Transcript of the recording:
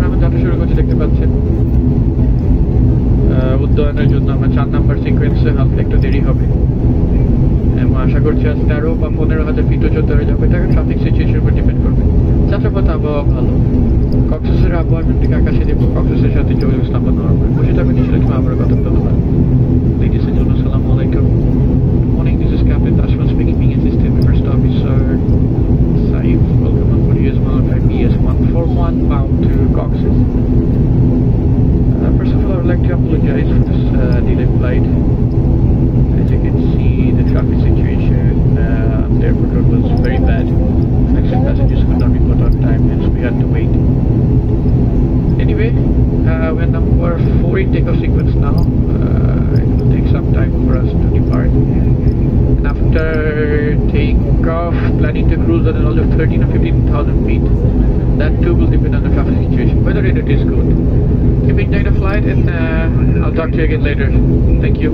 এখন যাত্রা শুরু করছি, দেখতে পাচ্ছেন। উদ্যয়নের জন্য আমার 4 নাম্বার সিকোয়েন্সে হালকা একটু দেরি হবে এবং আশা করছি আজ 13 বা 15,000 ফিট উচ্চতা হয়ে যাবে। এটা ট্রাফিক সিচুয়েশনের উপর ডিপেন্ড করবে। যাত্রাপথে আবহাওয়া ভালো। কক্সবাজারের আবহাওয়ার থেকে আকাশে দেখব কক্সবাজারের সাথে যোগাযোগ স্থাপন হওয়ার পর বসে থাকবেন নিশ্চয়ই আবার কথা ধন্যবাদ। Ladies and gentlemen, assalamu alaikum. Good morning, this is Captain Tashman speaking, being assisted by First Officer Saif. Welcome on board US 105 BS 141 bound to Cox's. First of all, I would like to apologize for this delayed flight. As you can see, the traffic situation on the airport road was very bad. Actually, passengers could not report on time, hence we had to wait. Anyway, we're number 4 in takeoff sequence now. It will take some time for us to depart. And after takeoff, planning to cruise at an altitude of 13 or 15,000 feet. That too will depend on the traffic situation, whether it is good. Keep enjoying the flight, and I'll talk to you again later. Thank you.